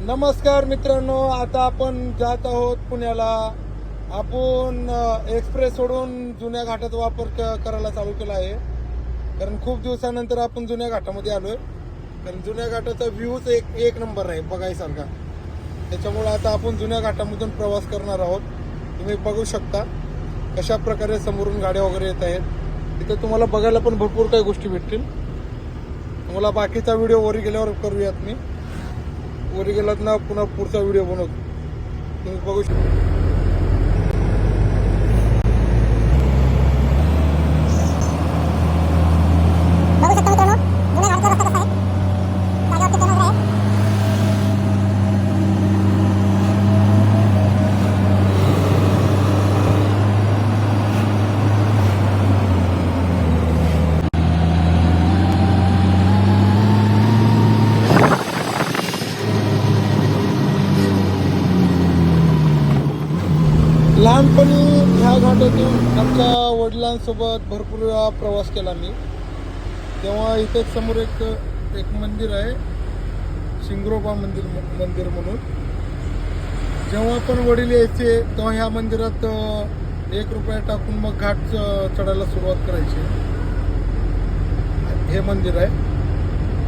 नमस्कार मित्रांनो, आता आपण जात आहोत पुण्याला. आपण एक्सप्रेस सोडून जुन्या घाटाचा वापर करायला चालू केला आहे. कारण खूप दिवसानंतर आपण जुन्या घाटामध्ये आलोय. कारण जुन्या घाटाचा व्ह्यूच एक नंबर आहे बघायसारखा. त्याच्यामुळे आता आपण जुन्या घाटामधून प्रवास करणार आहोत. तुम्ही बघू शकता कशा प्रकारे समोरून गाड्या वगैरे येत आहेत. तिथे तुम्हाला बघायला पण भरपूर काही गोष्टी भेटतील. तुम्हाला बाकीचा व्हिडिओ वरी गेल्यावर करूयात. मी वरी गेलात ना पुन्हा पुढचा व्हिडिओ बनवतो. तुम्ही बघू शकता. लहानपणी ह्या घाटातून आमच्या वडिलांसोबत भरपूर वेळा प्रवास केला मी. तेव्हा इथे समोर एक मंदिर आहे, शिंगरोबा मंदिर म्हणून. जेव्हा पण वडील यायचे तेव्हा ह्या मंदिरात 1 रुपया टाकून मग घाट चढायला सुरुवात करायची. हे मंदिर आहे.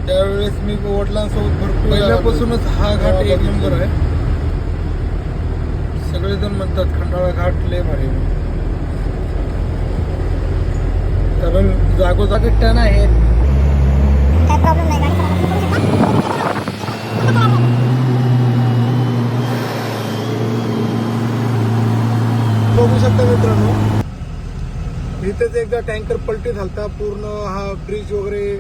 त्यावेळेस मी वडिलांसोबत भरपूर पहिल्यापासूनच हा घाट एक नंबर आहे. सगळेजण म्हणतात खंडाळा घाट लय भारी, कारण जागोजागी टर्न आहेत. काय प्रॉब्लेम नाही, बघू शकता मित्रांनो, इथेच एकदा टँकर पलटी झालता. पूर्ण हा ब्रिज वगैरे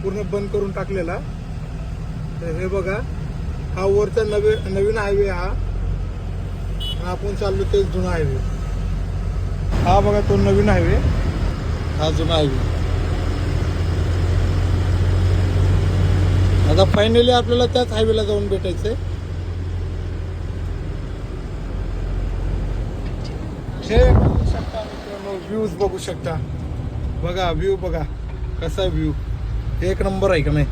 पूर्ण बंद करून टाकलेला. तर हे बघा, हा वरचा नवीन हायवे. हा आपण चाललो ते जुना हायवे. हा बघा तो नवीन हायवे, हा जुना हायवे. आता फायनली आपल्याला त्याच हायवेला जाऊन भेटायचंय. हे बघू शकता मित्रांनो, व्ह्यूज बघू शकता. बघा व्ह्यू, बघा कसा व्ह्यू, एक नंबर आहे का नाही.